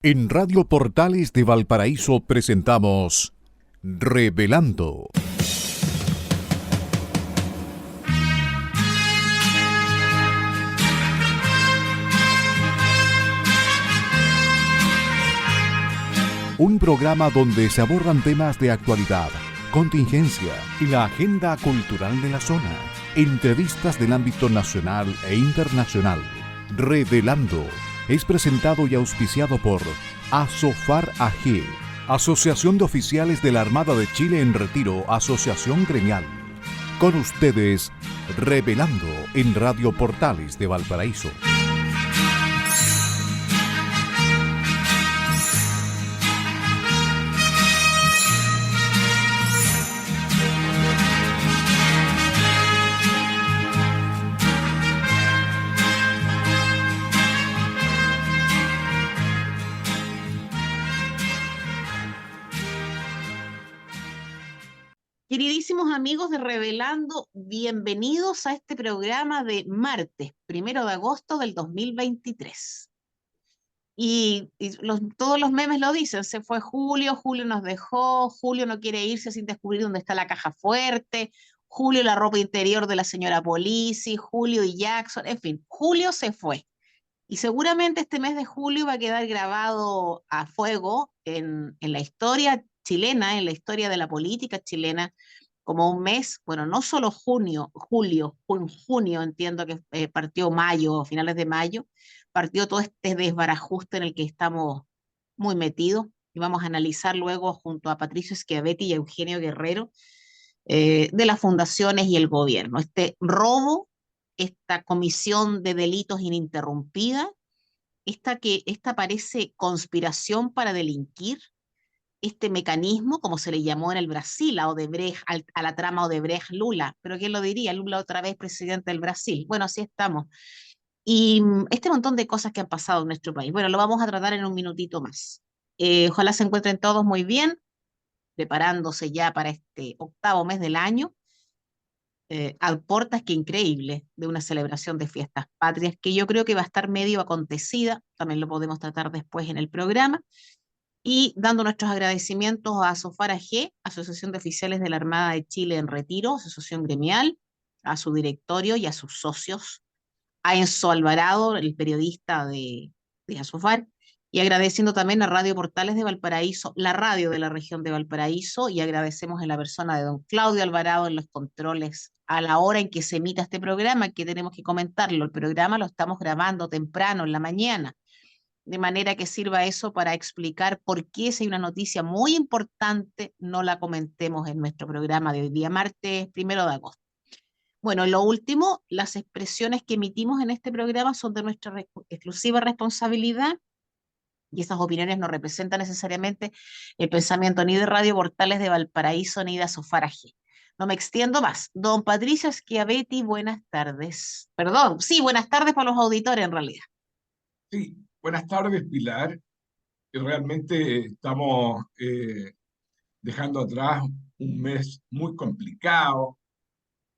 En Radio Portales de Valparaíso presentamos Revelando. Un programa donde se abordan temas de actualidad, contingencia y la agenda cultural de la zona. Entrevistas del ámbito nacional e internacional. Revelando es presentado y auspiciado por Asofar AG, Asociación de Oficiales de la Armada de Chile en Retiro, Asociación Gremial. Con ustedes, Revelando en Radio Portales de Valparaíso. Queridísimos amigos de Revelando, bienvenidos a este programa de martes, 1 de agosto del 2023. Todos los memes lo dicen, se fue Julio, Julio nos dejó, Julio no quiere irse sin descubrir dónde está la caja fuerte, Julio la ropa interior de la señora Polisi, Julio y Jackson, en fin, Julio se fue. Y seguramente este mes de julio va a quedar grabado a fuego en la historia chilena, en la historia de la política chilena, como un mes, bueno, no solo junio, entiendo que partió mayo, finales de mayo, partió todo este desbarajuste en el que estamos muy metidos y vamos a analizar luego junto a Patricio Schiavetti y a Eugenio Guerrero de las fundaciones y el gobierno. Este robo, esta comisión de delitos ininterrumpida, esta parece conspiración para delinquir, este mecanismo, como se le llamó en el Brasil, a Odebrecht, a la trama Odebrecht-Lula, pero ¿quién lo diría? Lula otra vez presidente del Brasil. Bueno, así estamos. Y este montón de cosas que han pasado en nuestro país. Bueno, lo vamos a tratar en un minutito más. Ojalá se encuentren todos muy bien, preparándose ya para este octavo mes del año. A portas, que increíble, de una celebración de fiestas patrias, que yo creo que va a estar medio acontecida, también lo podemos tratar después en el programa, y dando nuestros agradecimientos a Asofar AG, Asociación de Oficiales de la Armada de Chile en Retiro, asociación gremial, a su directorio y a sus socios, a Enzo Alvarado, el periodista de Asofar, y agradeciendo también a Radio Portales de Valparaíso, la radio de la región de Valparaíso, y agradecemos en la persona de don Claudio Alvarado en los controles a la hora en que se emita este programa, que tenemos que comentarlo. El programa lo estamos grabando temprano, en la mañana, de manera que sirva eso para explicar por qué, si hay una noticia muy importante, no la comentemos en nuestro programa de hoy día, martes 1 de agosto. Bueno, lo último, las expresiones que emitimos en este programa son de nuestra exclusiva responsabilidad, y esas opiniones no representan necesariamente el pensamiento ni de Radio Portales de Valparaíso ni de Asofar AG. No me extiendo más. Don Patricio Schiavetti, buenas tardes. Perdón, sí, buenas tardes para los auditores en realidad. Sí, buenas tardes, Pilar. Realmente estamos dejando atrás un mes muy complicado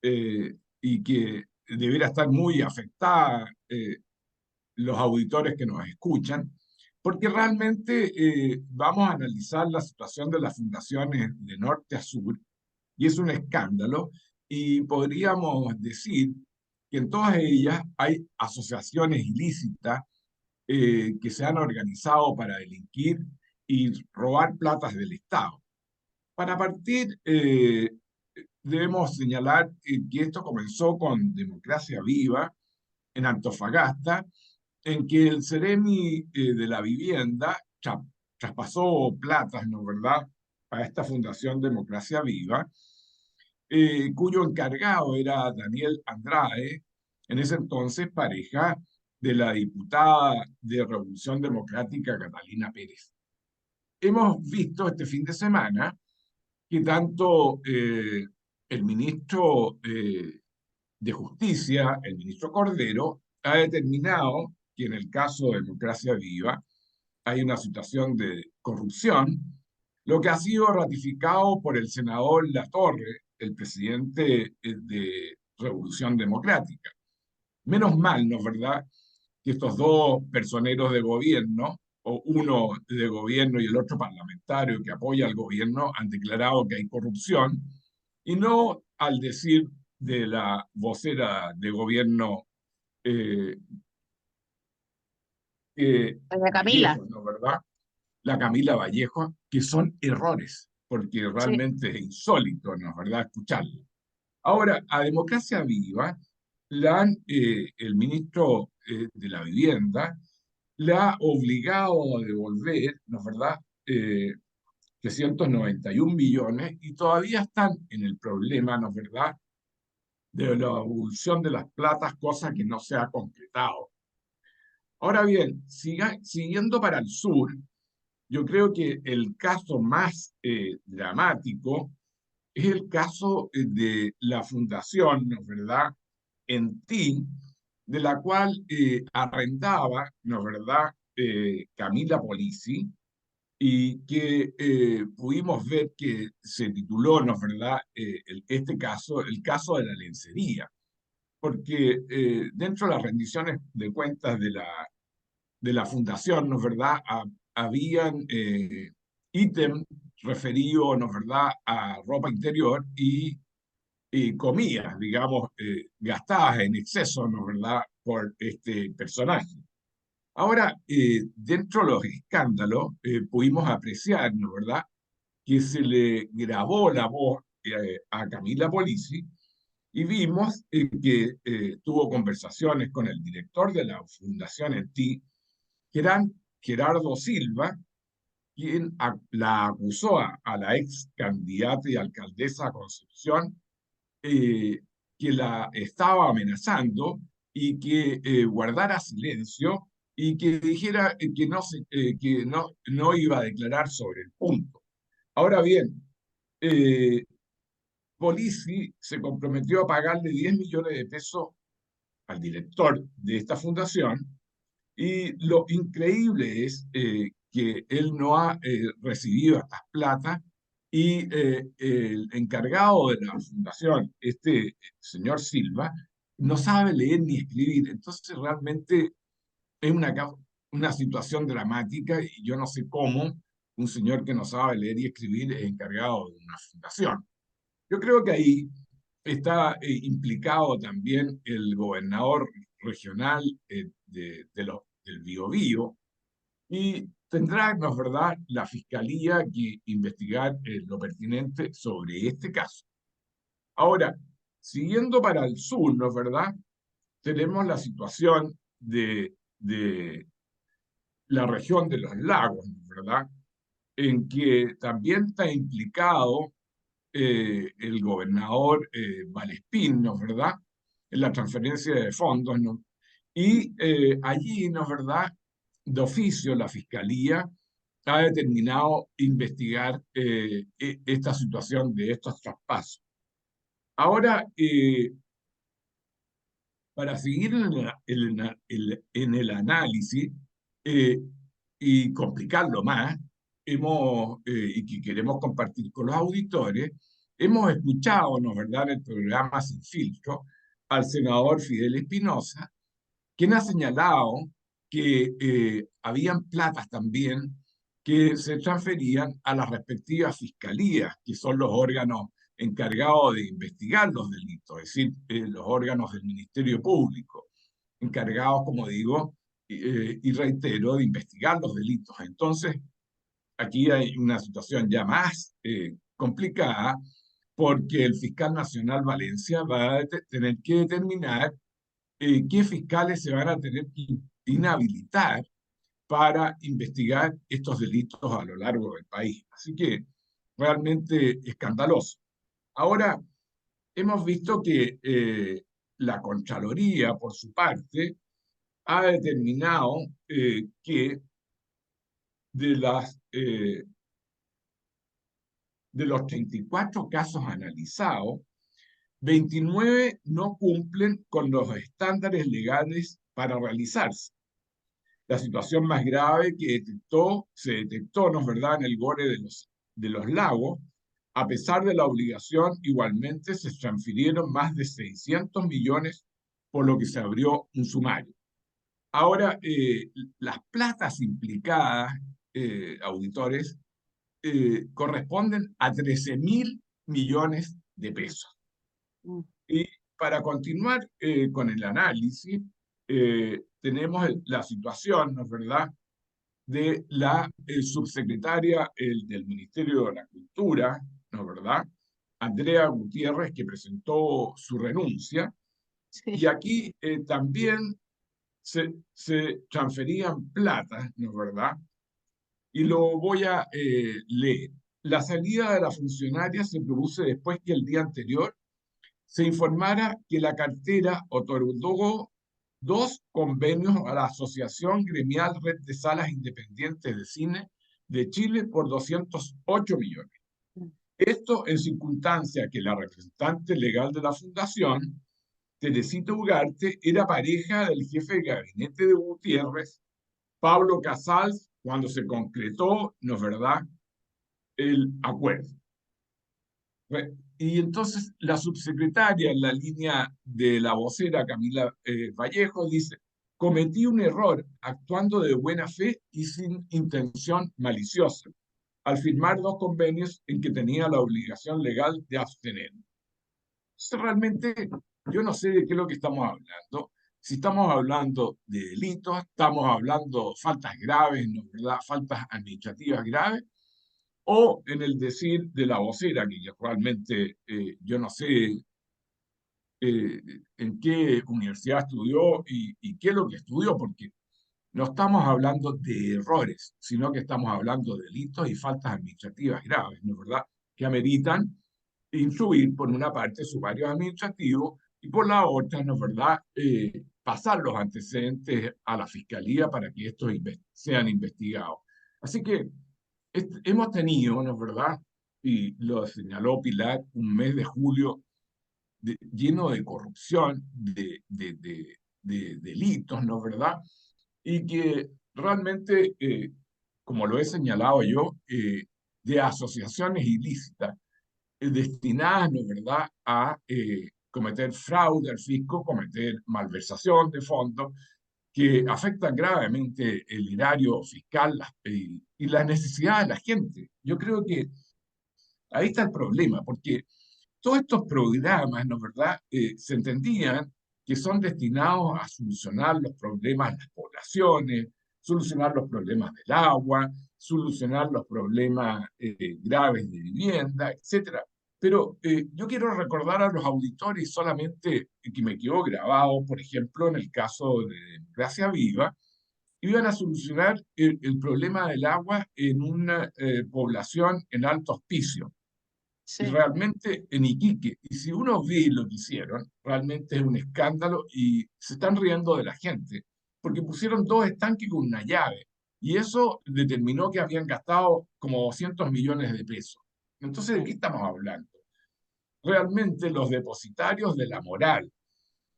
y que debiera estar muy afectada los auditores que nos escuchan, porque realmente vamos a analizar la situación de las fundaciones de norte a sur y es un escándalo, y podríamos decir que en todas ellas hay asociaciones ilícitas que se han organizado para delinquir y robar platas del Estado. Para partir, debemos señalar que esto comenzó con Democracia Viva en Antofagasta, en que el Ceremi de la Vivienda traspasó platas, ¿no verdad?, a esta Fundación Democracia Viva, cuyo encargado era Daniel Andrade, en ese entonces pareja de la diputada de Revolución Democrática Catalina Pérez. Hemos visto este fin de semana que tanto el ministro de Justicia, el ministro Cordero, ha determinado que en el caso de Democracia Viva hay una situación de corrupción, lo que ha sido ratificado por el senador Latorre, el presidente de Revolución Democrática. Menos mal, ¿no es verdad?, que estos dos personeros de gobierno o uno de gobierno y el otro parlamentario que apoya al gobierno han declarado que hay corrupción, y no al decir de la vocera de gobierno eh, Doña Camila, Vallejo, ¿no, verdad? La Camila Vallejo, que son errores, porque sí. realmente es insólito, ¿no es verdad?, escucharlo. Ahora, a Democracia Viva, el ministro de la Vivienda la ha obligado a devolver, ¿no es verdad?, 391 millones y todavía están en el problema, ¿no es verdad?, de la evolución de las platas, cosa que no se ha concretado. Ahora bien, siguiendo para el sur, yo creo que el caso más dramático es el caso de la fundación, ¿no es verdad?, en ti, de la cual arrendaba, ¿no es verdad?, Camila Polisi, y que pudimos ver que se tituló, ¿no es verdad?, este caso, el caso de la lencería, porque dentro de las rendiciones de cuentas de la fundación, ¿no es verdad?, habían ítems referidos, ¿no es verdad?, a ropa interior y comidas, digamos, gastadas en exceso, ¿no es verdad?, por este personaje. Ahora, dentro de los escándalos, pudimos apreciar, ¿no es verdad?, que se le grabó la voz a Camila Polisi y vimos que tuvo conversaciones con el director de la Fundación en ti, que eran Gerardo Silva, quien la acusó a la ex candidata y alcaldesa Concepción, eh, que la estaba amenazando y que guardara silencio y que dijera que no iba a declarar sobre el punto. Ahora bien, eh, Polisi se comprometió a pagarle 10 millones de pesos al director de esta fundación y lo increíble es que él no ha recibido estas plata y el encargado de la fundación, este señor Silva, no sabe leer ni escribir. Entonces realmente es una situación dramática y yo no sé cómo un señor que no sabe leer y escribir es encargado de una fundación. Yo creo que ahí está implicado también el gobernador regional del Biobío y tendrá, ¿no es verdad?, la fiscalía que investigar lo pertinente sobre este caso. Ahora, siguiendo para el sur, ¿no es verdad?, tenemos la situación de la región de los lagos, ¿no es verdad?, en que también está implicado el gobernador Malespín, ¿no es verdad?, en la transferencia de fondos, ¿no? Y allí, ¿no es verdad?, de oficio la Fiscalía ha determinado investigar esta situación de estos traspasos. Ahora, para seguir en el análisis eh, y complicarlo más, y que queremos compartir con los auditores, hemos escuchado, ¿no es verdad?, en el programa Sin Filtro, al senador Fidel Espinosa, quien ha señalado que habían platas también que se transferían a las respectivas fiscalías, que son los órganos encargados de investigar los delitos, es decir, los órganos del Ministerio Público, encargados, como digo, y reitero, de investigar los delitos. Entonces, aquí hay una situación ya más complicada, porque el fiscal nacional Valencia va a tener que determinar qué fiscales se van a tener que inhabilitar para investigar estos delitos a lo largo del país. Así que realmente escandaloso. Ahora, hemos visto que la Contraloría, por su parte, ha determinado que de, de los 34 casos analizados, 29 no cumplen con los estándares legales para realizarse. La situación más grave que se detectó, ¿no es verdad?, en el gore de los lagos, a pesar de la obligación, igualmente se transfirieron más de 600 millones, por lo que se abrió un sumario. Ahora, las platas implicadas, auditores, corresponden a 13.000 millones de pesos. Mm. Y para continuar con el análisis, tenemos la situación, ¿no es verdad?, de la subsecretaria del Ministerio de la Cultura, ¿no es verdad?, Andrea Gutiérrez, que presentó su renuncia. Y Sí. aquí también se transferían plata, ¿no es verdad? Y lo voy a leer. La salida de la funcionaria se produce después que el día anterior se informara que la cartera otorgó 2 convenios a la Asociación Gremial Red de Salas Independientes de Cine de Chile por 208 millones. Esto en circunstancia que la representante legal de la fundación, Teresita Ugarte, era pareja del jefe de gabinete de Gutiérrez, Pablo Casals, cuando se concretó, ¿no es verdad?, el acuerdo. Y entonces la subsecretaria, en la línea de la vocera Camila Vallejo, dice: cometí un error actuando de buena fe y sin intención maliciosa al firmar 2 convenios en que tenía la obligación legal de abstener. Entonces, realmente yo no sé de qué es lo que estamos hablando. Si estamos hablando de delitos, estamos hablando de faltas graves, ¿no es verdad?, faltas administrativas graves, o en el decir de la vocera, que realmente yo no sé en qué universidad estudió y qué es lo que estudió, porque no estamos hablando de errores, sino que estamos hablando de delitos y faltas administrativas graves, ¿no es verdad?, que ameritan instruir por una parte sumarios administrativos y por la otra, ¿no es verdad?, pasar los antecedentes a la fiscalía para que estos sean investigados. Así que hemos tenido, ¿no es verdad?, y lo señaló Pilar, un mes de julio lleno de corrupción, de delitos, ¿no es verdad?, y que realmente, como lo he señalado yo, de asociaciones ilícitas destinadas, ¿no es verdad?, a cometer fraude al fisco, cometer malversación de fondos, que afectan gravemente el erario fiscal y la necesidad de la gente. Yo creo que ahí está el problema, porque todos estos programas, ¿no es verdad?, se entendían que son destinados a solucionar los problemas de las poblaciones, solucionar los problemas del agua, solucionar los problemas graves de vivienda, etcétera. Pero yo quiero recordar a los auditores solamente que me quedó grabado, por ejemplo, en el caso de Democracia Viva, iban a solucionar el problema del agua en una población en alto hospicio. Y Sí. realmente en Iquique, y si uno ve lo que hicieron, realmente es un escándalo y se están riendo de la gente, porque pusieron 2 estanques con una llave, y eso determinó que habían gastado como 200 millones de pesos. Entonces, ¿de qué estamos hablando? Realmente los depositarios de la moral,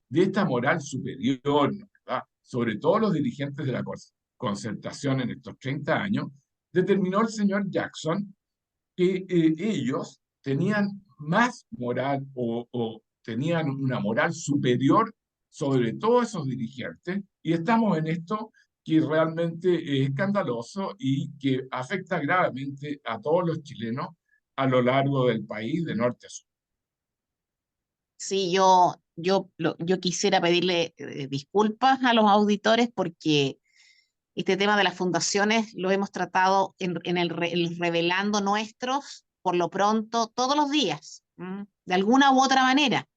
de esta moral superior, ¿no? ¿Verdad?, sobre todo los dirigentes de la concertación en estos 30 años, determinó el señor Jackson que ellos tenían más moral o tenían una moral superior sobre todos esos dirigentes, y estamos en esto que realmente es escandaloso y que afecta gravemente a todos los chilenos a lo largo del país, de norte a sur. Sí, yo quisiera pedirle disculpas a los auditores porque este tema de las fundaciones lo hemos tratado el Revelando Nuestros, por lo pronto, todos los días, de alguna u otra manera,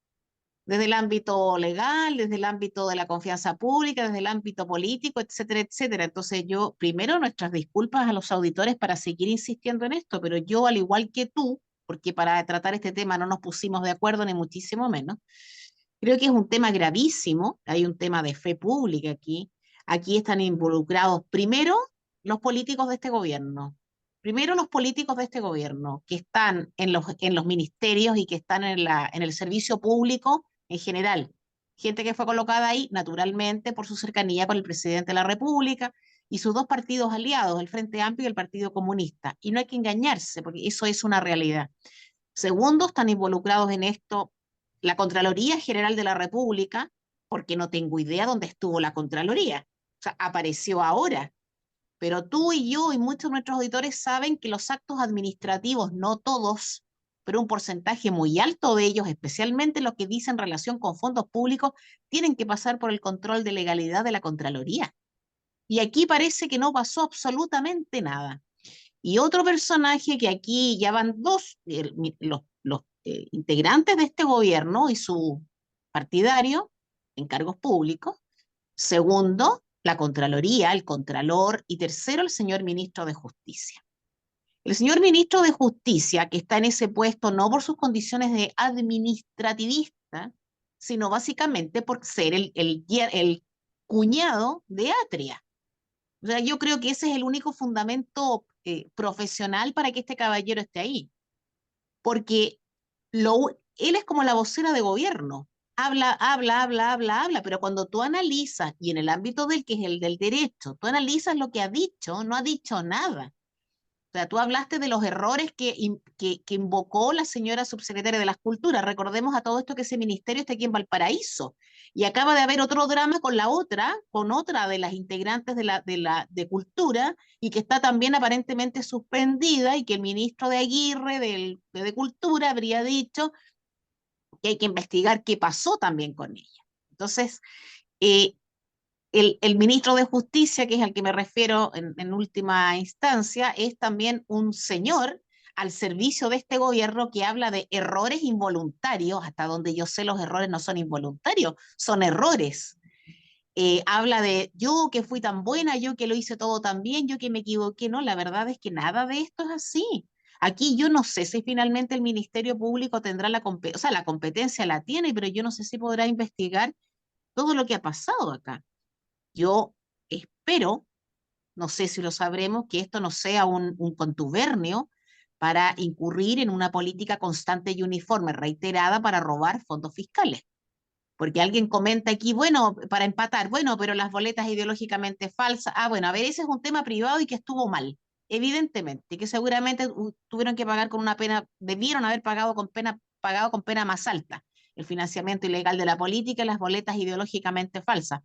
desde el ámbito legal, desde el ámbito de la confianza pública, desde el ámbito político, etcétera, etcétera. Entonces yo, primero, nuestras disculpas a los auditores para seguir insistiendo en esto, pero yo, al igual que tú, porque para tratar este tema no nos pusimos de acuerdo, ni muchísimo menos, creo que es un tema gravísimo, hay un tema de fe pública aquí. Aquí están involucrados primero los políticos de este gobierno, primero los políticos de este gobierno que están en los ministerios y que están en el servicio público en general. Gente que fue colocada ahí naturalmente por su cercanía con el presidente de la República y sus 2 partidos aliados, el Frente Amplio y el Partido Comunista. Y no hay que engañarse, porque eso es una realidad. Segundo, están involucrados en esto la Contraloría General de la República, porque no tengo idea dónde estuvo la Contraloría. O sea, apareció ahora. Pero tú y yo y muchos de nuestros auditores saben que los actos administrativos, no todos, pero un porcentaje muy alto de ellos, especialmente los que dicen relación con fondos públicos, tienen que pasar por el control de legalidad de la Contraloría. Y aquí parece que no pasó absolutamente nada. Y otro personaje que aquí ya van dos, los integrantes de este gobierno y su partidario en cargos públicos. Segundo, la Contraloría, el Contralor. Y tercero, el señor ministro de Justicia. El señor ministro de Justicia, que está en ese puesto no por sus condiciones de administrativista, sino básicamente por ser el cuñado de Atria. O sea, yo creo que ese es el único fundamento profesional para que este caballero esté ahí, porque él es como la vocera de gobierno. Habla, pero cuando tú analizas, y en el ámbito del que es el del derecho, tú analizas lo que ha dicho, no ha dicho nada. O sea, tú hablaste de los errores que invocó la señora subsecretaria de las Culturas. Recordemos a todo esto que ese ministerio está aquí en Valparaíso. Y acaba de haber otro drama con otra de las integrantes de Cultura, y que está también aparentemente suspendida, y que el ministro de Aguirre de Cultura habría dicho que hay que investigar qué pasó también con ella. Entonces, eh, el ministro de Justicia, que es al que me refiero en última instancia, es también un señor al servicio de este gobierno que habla de errores involuntarios. Hasta donde yo sé, los errores no son involuntarios, son errores. Habla de yo que fui tan buena, yo que lo hice todo tan bien, yo que me equivoqué. No, la verdad es que nada de esto es así. Aquí yo no sé si finalmente el Ministerio Público tendrá o sea, la competencia la tiene, pero yo no sé si podrá investigar todo lo que ha pasado acá. Yo espero, no sé si lo sabremos, que esto no sea un contubernio para incurrir en una política constante y uniforme, reiterada, para robar fondos fiscales. Porque alguien comenta aquí, bueno, para empatar, bueno, pero las boletas ideológicamente falsas. Ah, bueno, a ver, ese es un tema privado y que estuvo mal, evidentemente, que seguramente tuvieron que pagar con una pena, debieron haber pagado con pena más alta, el financiamiento ilegal de la política y las boletas ideológicamente falsas.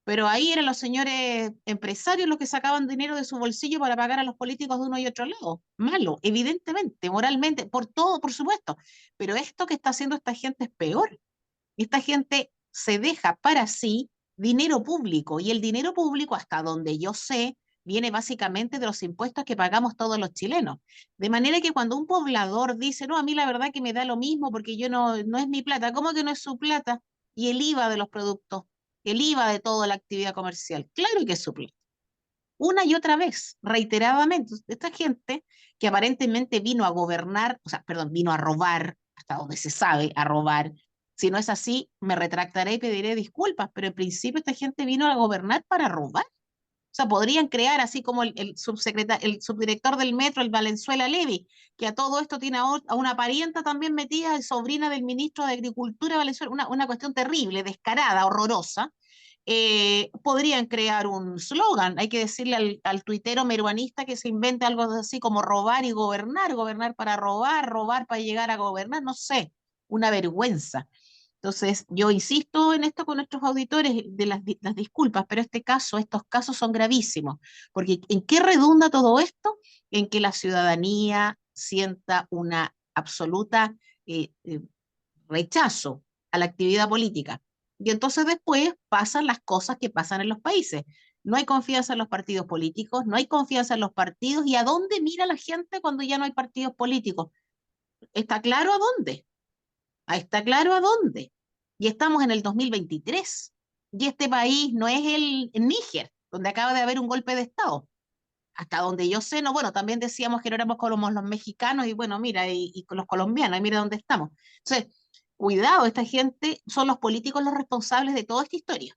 Pero ahí eran los señores empresarios los que sacaban dinero de su bolsillo para pagar a los políticos de uno y otro lado. Malo, evidentemente, moralmente, por todo, por supuesto. Pero esto que está haciendo esta gente es peor. Esta gente se deja para sí dinero público, y el dinero público, hasta donde yo sé, viene básicamente de los impuestos que pagamos todos los chilenos. De manera que cuando un poblador dice, no, a mí la verdad que me da lo mismo porque yo no es mi plata, ¿cómo que no es su plata? Y el IVA de los productos, el IVA de toda la actividad comercial, claro que es su plata. Una y otra vez, reiteradamente, esta gente que aparentemente vino a gobernar, o sea, perdón, vino a robar, hasta donde se sabe, a robar. Si no es así, me retractaré y pediré disculpas, pero en principio esta gente vino a gobernar para robar. O sea, podrían crear, así como el subdirector del metro, el Valenzuela Levy, que a todo esto tiene a una parienta también metida, sobrina del ministro de Agricultura Valenzuela, una cuestión terrible, descarada, horrorosa. Podrían crear un slogan. Hay que decirle al tuitero meruanista que se invente algo así como robar y gobernar, gobernar para robar, robar para llegar a gobernar, no sé, una vergüenza. Entonces, yo insisto en esto con nuestros auditores de las disculpas, pero estos casos son gravísimos, porque ¿en qué redunda todo esto? En que la ciudadanía sienta una absoluta rechazo a la actividad política. Y entonces después pasan las cosas que pasan en los países. No hay confianza en los partidos políticos, no hay confianza en los partidos. ¿Y a dónde mira la gente cuando ya no hay partidos políticos? ¿Está claro a dónde? Está claro a dónde. Y estamos en el 2023. Y este país no es el Níger, donde acaba de haber un golpe de Estado. Hasta donde yo sé, no, bueno, también decíamos que no éramos como los mexicanos, y bueno, mira, y con los colombianos, y mira dónde estamos. Entonces, cuidado, esta gente, son los políticos los responsables de toda esta historia.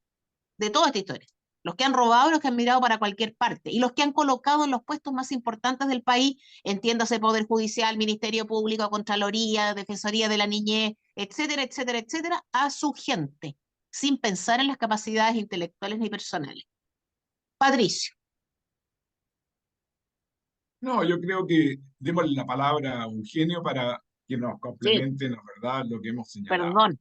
Los que han robado y los que han mirado para cualquier parte, y los que han colocado en los puestos más importantes del país, entiéndase Poder Judicial, Ministerio Público, Contraloría, Defensoría de la Niñez, etcétera, etcétera, etcétera, a su gente, sin pensar en las capacidades intelectuales ni personales. Patricio, No, yo creo que demos la palabra a Eugenio para que nos sí, complemente la verdad lo que hemos señalado. perdón.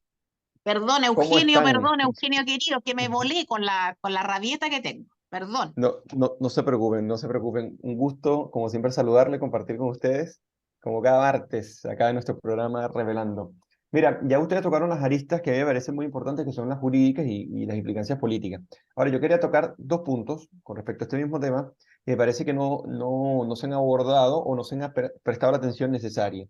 ¿Cómo están? Perdón, Eugenio querido, que me volé con la rabieta que tengo. Perdón. No se preocupen, no se preocupen. Un gusto, como siempre, saludarle, compartir con ustedes, como cada martes, acá en nuestro programa Revelando. Mira, ya ustedes tocaron las aristas que a mí me parecen muy importantes, que son las jurídicas y las implicancias políticas. Ahora, yo quería tocar dos puntos con respecto a este mismo tema, que me parece que no se han abordado o no se han prestado la atención necesaria.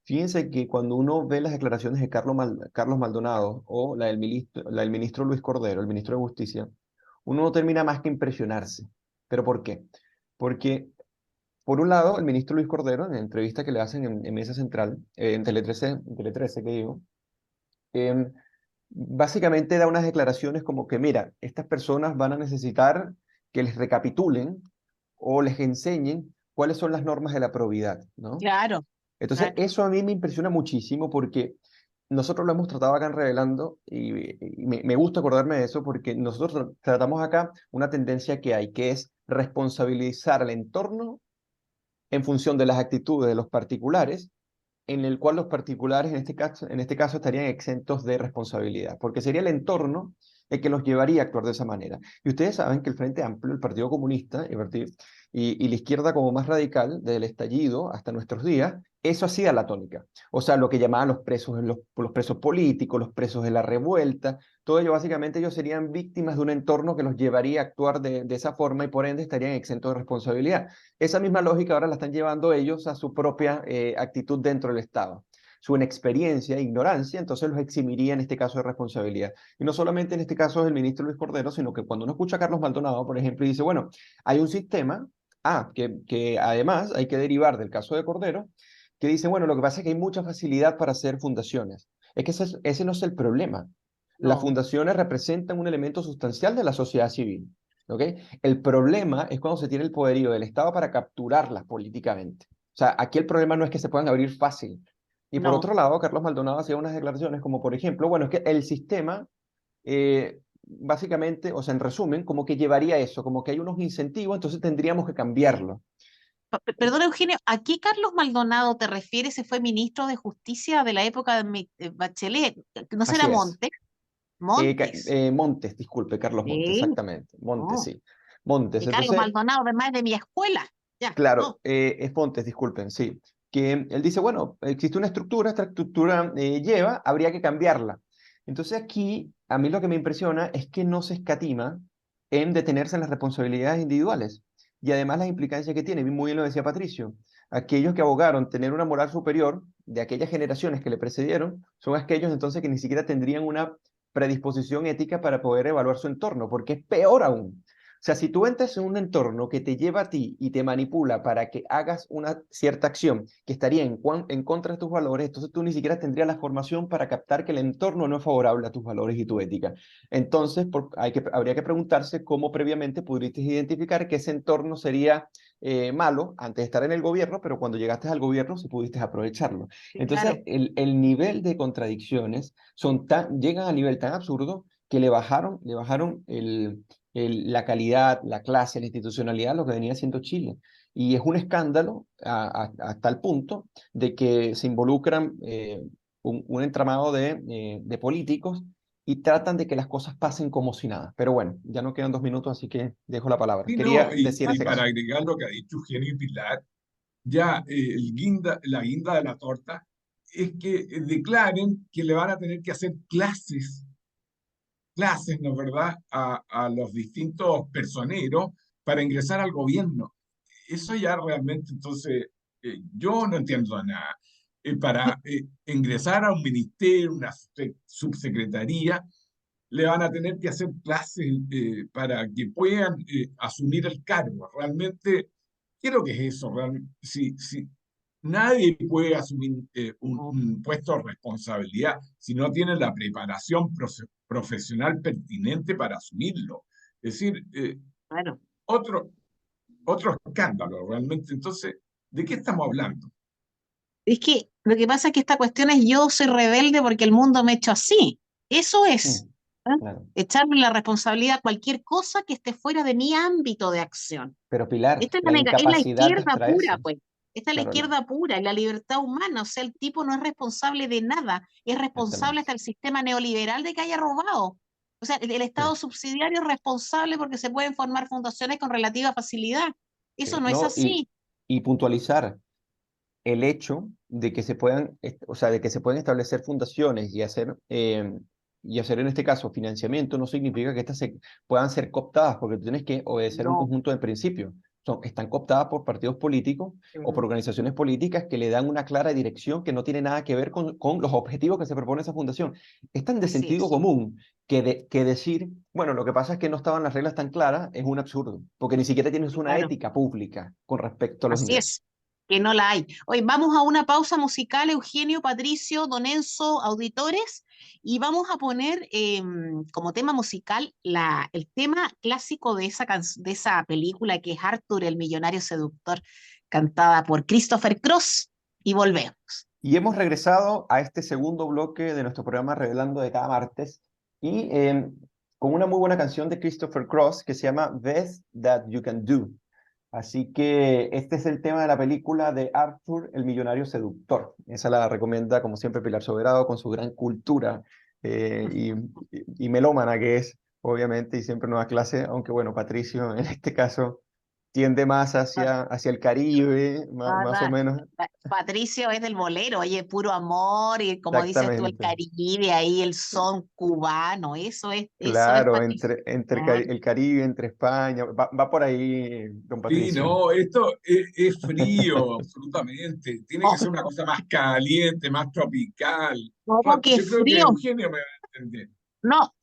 Fíjense que cuando uno ve las declaraciones de Carlos Maldonado o la del ministro Luis Cordero, el ministro de Justicia, uno no termina más que impresionarse. ¿Pero por qué? Porque, por un lado, el ministro Luis Cordero, en la entrevista que le hacen en Mesa Central, en Tele 13, que digo, em, básicamente da unas declaraciones como que, mira, estas personas van a necesitar que les recapitulen o les enseñen cuáles son las normas de la probidad, ¿no? Claro, Entonces, claro. eso a mí me impresiona muchísimo porque nosotros lo hemos tratado acá en Revelando y me gusta acordarme de eso porque nosotros tratamos acá una tendencia que hay, que es responsabilizar al entorno en función de las actitudes de los particulares, en el cual los particulares en este caso estarían exentos de responsabilidad, porque sería el entorno el que los llevaría a actuar de esa manera. Y ustedes saben que el Frente Amplio, el Partido Comunista y la izquierda como más radical, desde el estallido hasta nuestros días, eso hacía la tónica. O sea, lo que llamaban los presos políticos, los presos de la revuelta, todo ello básicamente ellos serían víctimas de un entorno que los llevaría a actuar de esa forma y por ende estarían exentos de responsabilidad. Esa misma lógica ahora la están llevando ellos a su propia actitud dentro del Estado. Su inexperiencia e ignorancia, entonces los eximiría en este caso de responsabilidad. Y no solamente en este caso es el ministro Luis Cordero, sino que cuando uno escucha a Carlos Maldonado, por ejemplo, y dice, bueno, hay un sistema, que además hay que derivar del caso de Cordero, que dice, bueno, lo que pasa es que hay mucha facilidad para hacer fundaciones. Es que ese no es el problema. Las No. fundaciones representan un elemento sustancial de la sociedad civil. ¿Ok? El problema es cuando se tiene el poderío del Estado para capturarlas políticamente. O sea, aquí el problema no es que se puedan abrir fácil. Y por No. otro lado, Carlos Maldonado hacía unas declaraciones como, por ejemplo, bueno, es que el sistema, básicamente, o sea, en resumen, como que llevaría eso, como que hay unos incentivos, entonces tendríamos que cambiarlo. Perdón, Eugenio, ¿a qué Carlos Maldonado te refieres? ¿Se fue ministro de Justicia de la época de Bachelet? ¿No será Así es. Montes? Montes. Montes, disculpe, Carlos Montes, Sí, exactamente. Montes, no. sí. Montes. Y Carlos Entonces, Maldonado, además de mi escuela. Ya, claro, no. es Montes, disculpen, sí. Que él dice, bueno, existe una estructura, esta estructura habría que cambiarla. Entonces aquí, a mí lo que me impresiona es que no se escatima en detenerse en las responsabilidades individuales y además las implicancias que tiene. Muy bien lo decía Patricio. Aquellos que abogaron tener una moral superior de aquellas generaciones que le precedieron son aquellos entonces que ni siquiera tendrían una predisposición ética para poder evaluar su entorno, porque es peor aún. O sea, si tú entras en un entorno que te lleva a ti y te manipula para que hagas una cierta acción que estaría en contra de tus valores, entonces tú ni siquiera tendrías la formación para captar que el entorno no es favorable a tus valores y tu ética. Entonces, habría que preguntarse cómo previamente pudiste identificar que ese entorno sería malo antes de estar en el gobierno, pero cuando llegaste al gobierno sí pudiste aprovecharlo. Sí, Entonces, claro. el nivel de contradicciones llegan a nivel tan absurdo que le bajaron la calidad, la clase, la institucionalidad, lo que venía siendo Chile. Y es un escándalo hasta el punto de que se involucran un entramado de políticos y tratan de que las cosas pasen como si nada. Pero bueno, ya no quedan 2 minutos, así que dejo la palabra. Sí, no, Quería decir y ese para caso. agregar lo que ha dicho Eugenio y Pilar, ya la guinda de la torta es que declaren que le van a tener que hacer clases, ¿no es verdad?, a los distintos personeros para ingresar al gobierno. Eso ya realmente, entonces, yo no entiendo nada. Para ingresar a un ministerio, una subsecretaría, le van a tener que hacer clases para que puedan asumir el cargo. Realmente, ¿qué es lo que es eso? Si nadie puede asumir No, un puesto de responsabilidad si no tiene la preparación profesional pertinente para asumirlo. Es decir, claro. otro, otro escándalo realmente. Entonces, ¿de qué estamos hablando? Es que lo que pasa es que esta cuestión es yo soy rebelde porque el mundo me ha hecho así. Eso es. Mm, ¿Eh? claro. Echarme la responsabilidad a cualquier cosa que esté fuera de mi ámbito de acción. Pero Pilar, Esta es la es la incapacidad de izquierda pura, abstraerse. pues. Esta es la Claro, izquierda pura y la libertad humana. O sea, el tipo no es responsable de nada. Es responsable exactamente. hasta el sistema neoliberal de que haya robado. O sea, el Sí, Estado subsidiario es responsable porque se pueden formar fundaciones con relativa facilidad. Eso sí. no es No, así. y puntualizar el hecho de que se puedan, o sea, de que se pueden establecer fundaciones y hacer en este caso financiamiento, no significa que estas puedan ser cooptadas, porque tú tienes que obedecer un No. conjunto de principios. Están cooptadas por partidos políticos o por organizaciones políticas que le dan una clara dirección que no tiene nada que ver con los objetivos que se propone esa fundación. Es tan de Así sentido es. común que decir, bueno, lo que pasa es que no estaban las reglas tan claras, es un absurdo, porque ni siquiera tienes una Claro. ética pública con respecto a los Así ingresos. es, que no la hay. Hoy vamos a una pausa musical, Eugenio, Patricio, Don Enzo, auditores, y vamos a poner como tema musical el tema clásico de esa película que es Arthur, el millonario seductor, cantada por Christopher Cross, y volvemos. Y hemos regresado a este segundo bloque de nuestro programa Revelando de cada martes y con una muy buena canción de Christopher Cross que se llama Best That You Can Do. Así que este es el tema de la película de Arthur, el millonario seductor. Esa la recomienda, como siempre, Pilar Soberado con su gran cultura y melómana que es, obviamente, y siempre nueva clase, aunque bueno, Patricio en este caso tiende más hacia el Caribe, No, más o no, menos. Patricio es del bolero, oye, puro amor, y como dices tú, el Exactamente. Caribe, ahí el son cubano, eso es Claro, Patricio. entre el Caribe, entre España, va por ahí, don Sí, Patricio. no, esto es frío, absolutamente. Tiene que ser una cosa más caliente, más tropical. ¿Cómo que Yo creo que frío? Eugenio me va a entender. No,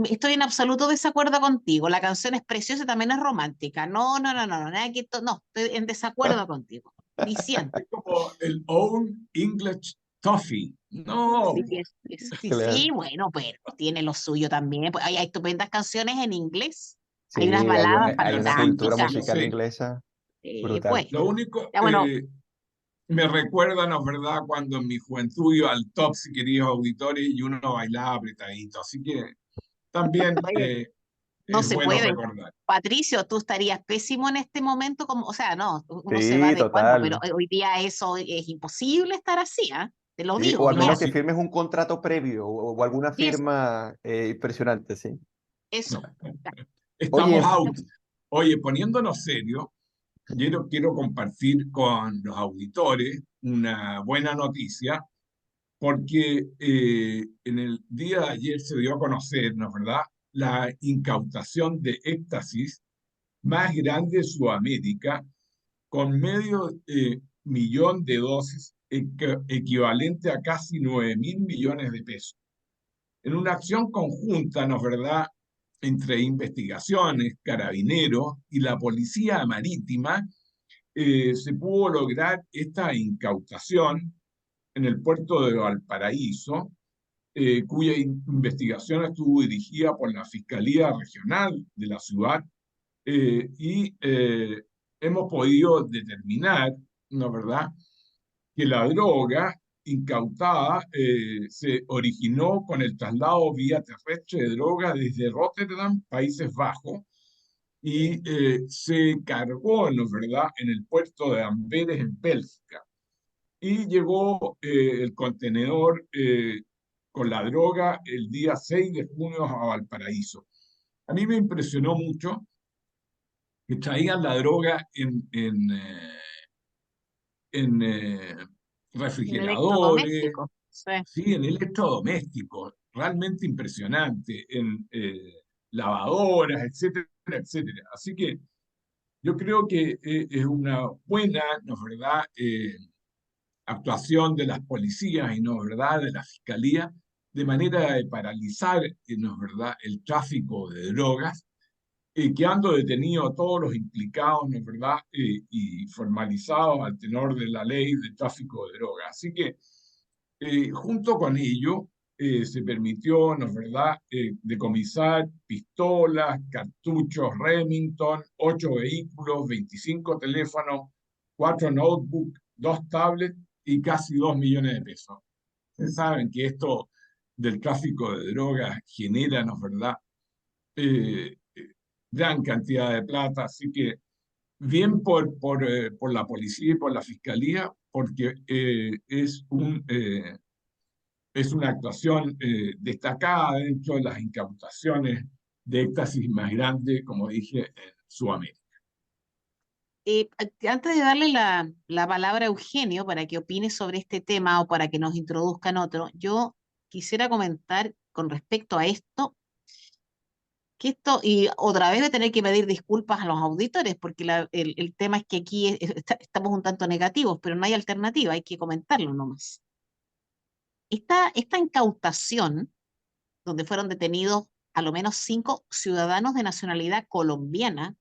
estoy en absoluto desacuerdo contigo. La canción es preciosa y también es romántica. No, no, no, no, no, nada que no, estoy en desacuerdo contigo. Diciendo. Es como el Old English Toffee. No, Sí, sí, Claro. sí, bueno, pero tiene lo suyo también. Pues hay estupendas canciones en inglés. Hay unas Sí, baladas hay una cultura fantásticas. yo musical sé. inglesa brutal. Pues, Lo único, ya bueno, me recuerda, ¿no es verdad?, cuando en mi juventud iba al Topsy, queridos auditores, y uno bailaba apretadito. Así que también oye, no es se bueno puede. recordar. Patricio, tú estarías pésimo en este momento, como, o sea, no, uno se va Sí, adecuando, pero total. hoy día eso es imposible estar así, ¿ah? Te lo Sí, digo, o al No, menos que sí, firmes un contrato previo o alguna Eso, firma impresionante, sí. eso. no. Ya. Estamos Oye, out. Oye, poniéndonos serios, quiero compartir con los auditores una buena noticia, porque en el día de ayer se dio a conocer, ¿no es verdad?, la incautación de éxtasis más grande de Sudamérica, con medio millón de dosis, equivalente a casi 9.000 millones de pesos. En una acción conjunta, ¿no es verdad?, entre investigaciones, carabineros y la policía marítima, se pudo lograr esta incautación en el puerto de Valparaíso, cuya investigación estuvo dirigida por la Fiscalía Regional de la ciudad, y hemos podido determinar, ¿no es verdad?, que la droga incautada se originó con el traslado vía terrestre de droga desde Rotterdam, Países Bajos, y se cargó, ¿no es verdad?, en el puerto de Amberes, en Bélgica. Y llegó el contenedor con la droga el día 6 de junio a Valparaíso. A mí me impresionó mucho que traían la droga en En refrigeradores, electrodoméstico. Sí. sí, en electrodomésticos, realmente impresionante, en lavadoras, etcétera, etcétera. Así que yo creo que es una buena, ¿no es verdad?, actuación de las policías y, ¿no es verdad?, de la fiscalía, de manera de paralizar, ¿no es verdad?, el tráfico de drogas, quedando detenidos todos los implicados, ¿no es verdad?, y formalizados al tenor de la ley de tráfico de drogas. Así que, junto con ello, se permitió, ¿no es verdad?, decomisar pistolas, cartuchos Remington, 8 vehículos, 25 teléfonos, 4 notebooks, 2 tablets y casi 2 millones de pesos. Ustedes saben que esto del tráfico de drogas genera, ¿no es verdad?, gran cantidad de plata, así que bien por la policía y por la fiscalía, porque es una actuación destacada dentro de las incautaciones de éxtasis más grandes, como dije, en Sudamérica. Antes de darle la palabra a Eugenio para que opine sobre este tema o para que nos introduzca en otro, yo quisiera comentar con respecto a esto, que esto, y otra vez voy a tener que pedir disculpas a los auditores, porque el tema es que aquí estamos un tanto negativos, pero no hay alternativa, hay que comentarlo nomás. Esta incautación, donde fueron detenidos a lo menos 5 ciudadanos de nacionalidad colombiana,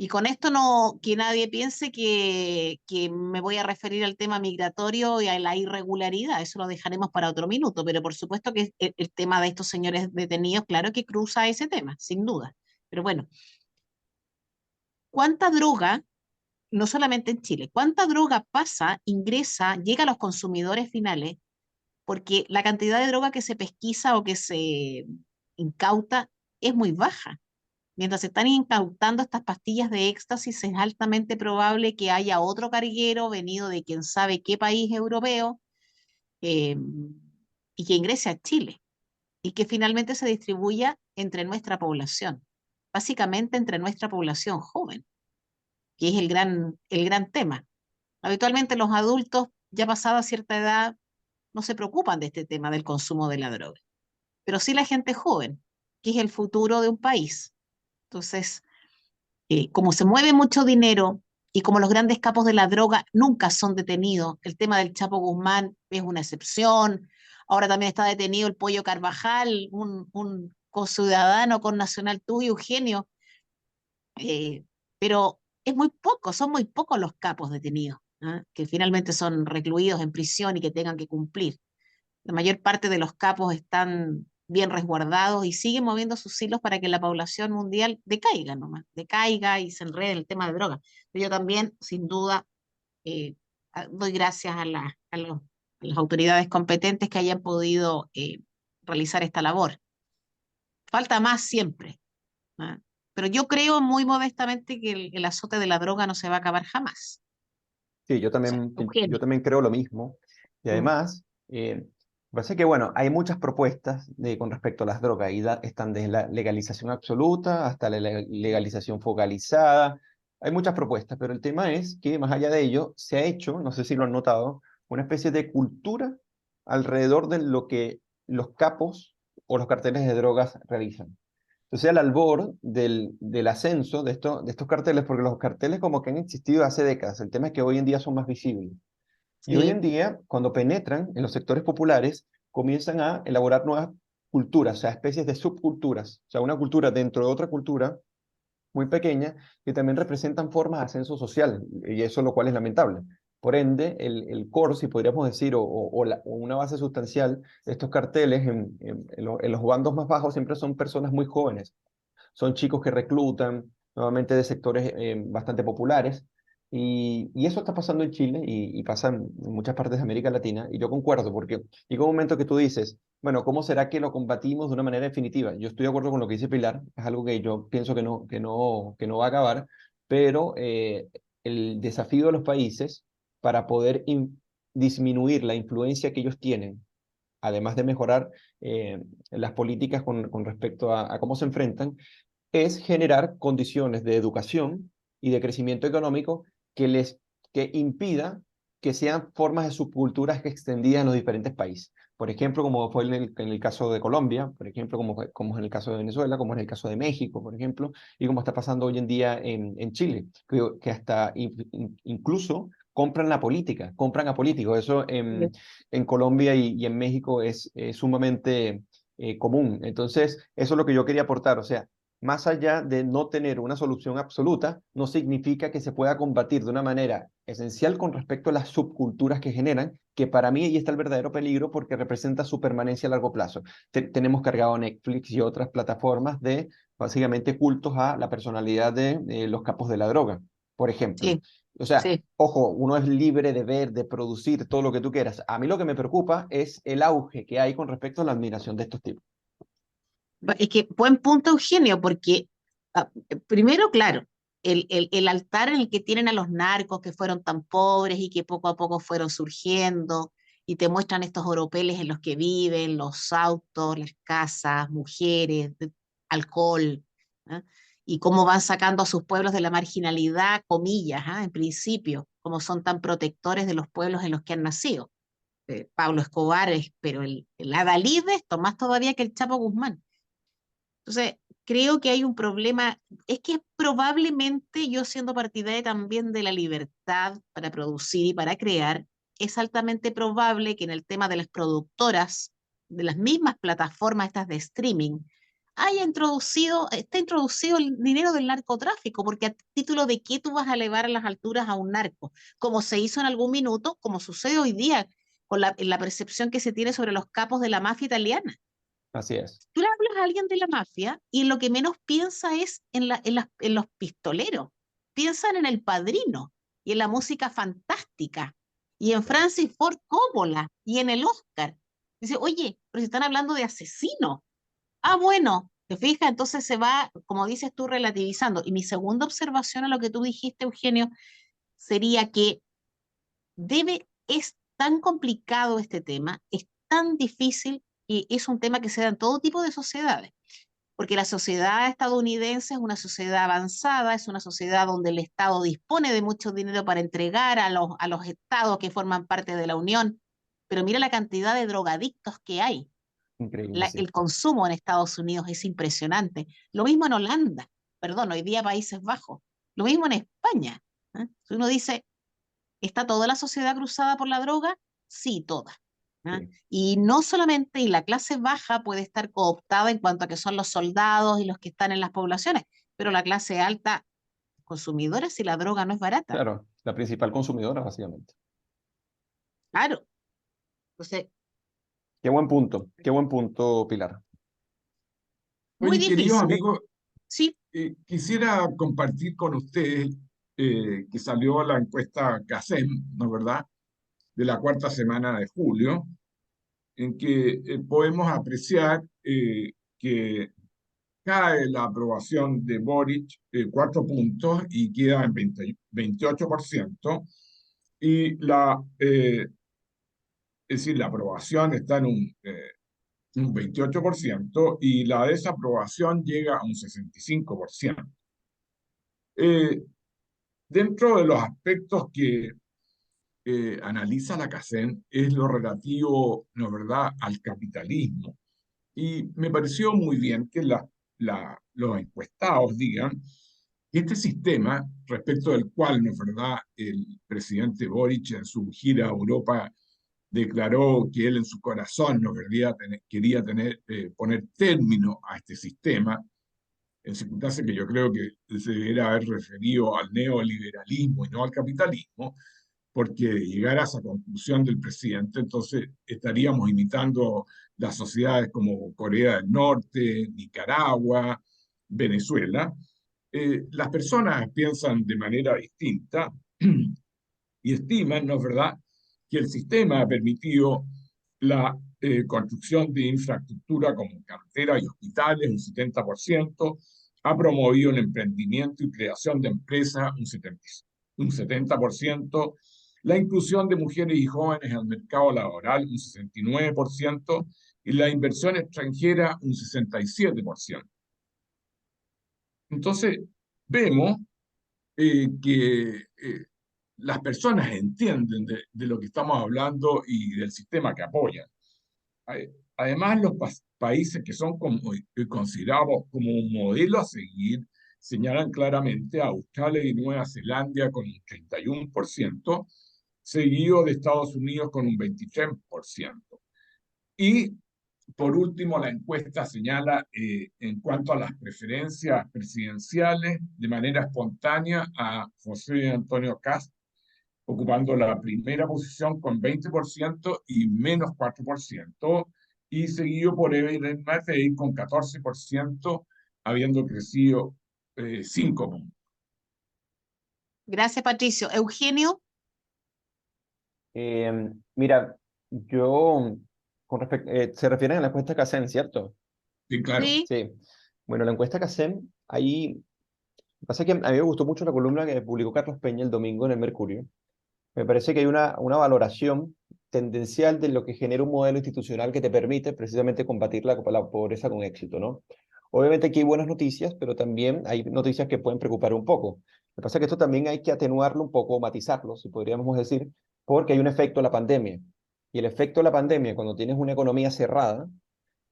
y con esto no, que nadie piense que me voy a referir al tema migratorio y a la irregularidad, eso lo dejaremos para otro minuto, pero por supuesto que el tema de estos señores detenidos, claro que cruza ese tema, sin duda. Pero bueno, ¿cuánta droga, no solamente en Chile, cuánta droga pasa, ingresa, llega a los consumidores finales? Porque la cantidad de droga que se pesquisa o que se incauta es muy baja. Mientras se están incautando estas pastillas de éxtasis, es altamente probable que haya otro carguero venido de quién sabe qué país europeo eh, y que ingrese a Chile y que finalmente se distribuya entre nuestra población, básicamente entre nuestra población joven, que es el gran tema. Habitualmente los adultos, ya pasada cierta edad, no se preocupan de este tema del consumo de la droga, pero sí la gente joven, que es el futuro de un país. Entonces, como se mueve mucho dinero y como los grandes capos de la droga nunca son detenidos, el tema del Chapo Guzmán es una excepción. Ahora también está detenido el Pollo Carvajal, un co-ciudadano con nacional tuyo, Eugenio, pero es muy poco, son muy pocos los capos detenidos, ¿ah? Que finalmente son recluidos en prisión y que tengan que cumplir. La mayor parte de los capos están bien resguardados y siguen moviendo sus hilos para que la población mundial decaiga nomás, decaiga y se enrede en el tema de drogas. Pero yo también, sin duda, eh, doy gracias a las autoridades competentes que hayan podido realizar esta labor. Falta más siempre, ¿ah? Pero yo creo muy modestamente que el azote de la droga no se va a acabar jamás. Sí, O sea, yo Eugenio. también creo lo mismo. Y Mm. además, me parece que, bueno, hay muchas propuestas con respecto a las drogas. Y están desde la legalización absoluta hasta la legalización focalizada. Hay muchas propuestas, pero el tema es que, más allá de ello, se ha hecho, no sé si lo han notado, una especie de cultura alrededor de lo que los capos o los carteles de drogas realizan. Entonces, al albor del ascenso de estos carteles, porque los carteles como que han existido hace décadas, el tema es que hoy en día son más visibles. Y hoy en Sí, día, cuando penetran en los sectores populares, comienzan a elaborar nuevas culturas, o sea, especies de subculturas, o sea, una cultura dentro de otra cultura muy pequeña que también representan formas de ascenso social, y eso lo cual es lamentable. Por ende, el core, si podríamos decir, o una base sustancial de estos carteles en los bandos más bajos siempre son personas muy jóvenes, son chicos que reclutan, nuevamente de sectores bastante populares, y eso está pasando en Chile y pasa en muchas partes de América Latina, y yo concuerdo, porque llega un momento que tú dices, bueno, ¿cómo será que lo combatimos de una manera definitiva? Yo estoy de acuerdo con lo que dice Pilar, es algo que yo pienso que no va a acabar, pero el desafío de los países para poder disminuir la influencia que ellos tienen, además de mejorar las políticas con respecto a cómo se enfrentan, es generar condiciones de educación y de crecimiento económico que impida que sean formas de subculturas extendidas en los diferentes países. Por ejemplo, como fue en el caso de Colombia, por ejemplo, como es en el caso de Venezuela, como es en el caso de México, por ejemplo, y como está pasando hoy en día en Chile, que hasta incluso compran la política, compran a políticos. Eso en Colombia y en México es sumamente común. Entonces, eso es lo que yo quería aportar. O sea, más allá de no tener una solución absoluta, no significa que se pueda combatir de una manera esencial con respecto a las subculturas que generan, que para mí ahí está el verdadero peligro porque representa su permanencia a largo plazo. Tenemos cargado Netflix y otras plataformas de básicamente cultos a la personalidad de los capos de la droga, por ejemplo. sí, O sea, sí. ojo, uno es libre de ver, de producir todo lo que tú quieras. A mí lo que me preocupa es el auge que hay con respecto a la admiración de estos tipos. Es que buen punto, Eugenio, porque primero, claro, el altar en el que tienen a los narcos que fueron tan pobres y que poco a poco fueron surgiendo, y te muestran estos oropeles en los que viven, los autos, las casas, mujeres, alcohol, ¿ah? Y cómo van sacando a sus pueblos de la marginalidad, comillas, ¿ah? En principio, como son tan protectores de los pueblos en los que han nacido. Pablo Escobar es, pero el adalid de esto, más todavía que el Chapo Guzmán. Entonces, creo que hay un problema, es que probablemente yo siendo partidaria también de la libertad para producir y para crear, es altamente probable que en el tema de las productoras, de las mismas plataformas estas de streaming, está introducido el dinero del narcotráfico, porque a título de qué tú vas a elevar a las alturas a un narco, como se hizo en algún minuto, como sucede hoy día con la percepción que se tiene sobre los capos de la mafia italiana. Así es. Tú le hablas a alguien de la mafia y lo que menos piensa es en los pistoleros. Piensan en El Padrino y en la música fantástica y en Francis Ford Coppola y en el Oscar. Dice, oye, pero si están hablando de asesinos. Ah, bueno, te fijas, entonces se va, como dices tú, relativizando. Y mi segunda observación a lo que tú dijiste, Eugenio, sería que es tan complicado este tema, es tan difícil y es un tema que se da en todo tipo de sociedades, porque la sociedad estadounidense es una sociedad avanzada, es una sociedad donde el Estado dispone de mucho dinero para entregar a los estados que forman parte de la Unión, pero mira la cantidad de drogadictos que hay. Increíble, sí. El consumo en Estados Unidos es impresionante. Lo mismo en Holanda, perdón, hoy día Países Bajos. Lo mismo en España. ¿Eh? Si uno dice, ¿está toda la sociedad cruzada por la droga? Sí, toda. ¿Ah? Sí. Y no solamente, y la clase baja puede estar cooptada en cuanto a que son los soldados y los que están en las poblaciones, pero la clase alta, consumidora, si la droga no es barata. Claro, la principal consumidora, básicamente. Claro. Entonces, Qué buen punto, Pilar. muy Oye, queridos difícil. amigos, Sí, quisiera compartir con ustedes que salió la encuesta CACEM, ¿no es verdad?, de la cuarta semana de julio, en que podemos apreciar que cae la aprobación de Boric 4 puntos y queda en 28%, y es decir, la aprobación está en un 28% y la desaprobación llega a un 65%. Dentro de los aspectos que analiza la CACEN es lo relativo, ¿no es verdad?, al capitalismo. Y me pareció muy bien que los encuestados digan que este sistema, respecto del cual, ¿no es verdad?, el presidente Boric en su gira a Europa declaró que él en su corazón no quería poner término a este sistema, en circunstancias que yo creo que se debería haber referido al neoliberalismo y no al capitalismo, porque llegar a esa conclusión del presidente, entonces estaríamos imitando las sociedades como Corea del Norte, Nicaragua, Venezuela. Las personas piensan de manera distinta y estiman, ¿no es verdad?, que el sistema ha permitido la construcción de infraestructura como carreteras y hospitales, un 70%, ha promovido el emprendimiento y creación de empresas, un 70%, la inclusión de mujeres y jóvenes al mercado laboral, un 69%, y la inversión extranjera, un 67%. Entonces, vemos que las personas entienden de lo que estamos hablando y del sistema que apoyan. Además, los países que son considerados como un modelo a seguir señalan claramente a Australia y Nueva Zelanda con un 31%, seguido de Estados Unidos con un 23%. Y por último, la encuesta señala en cuanto a las preferencias presidenciales de manera espontánea a José Antonio Kast, ocupando la primera posición con 20% y menos 4%, y seguido por Evelyn Matei con 14%, habiendo crecido 5 puntos. gracias, Patricio. Eugenio. Mira, yo, se refieren a la encuesta CACEN, ¿cierto? Sí, claro. Sí, Sí. Bueno, la encuesta CACEN, ahí Pasa que a mí me gustó mucho la columna que publicó Carlos Peña el domingo en el Mercurio. Me parece que hay una valoración tendencial de lo que genera un modelo institucional que te permite precisamente combatir la pobreza con éxito, ¿no? Obviamente aquí hay buenas noticias, pero también hay noticias que pueden preocupar un poco. Lo que pasa es que esto también hay que atenuarlo un poco, o matizarlo, si podríamos decir, porque hay un efecto de la pandemia. Y el efecto de la pandemia, cuando tienes una economía cerrada,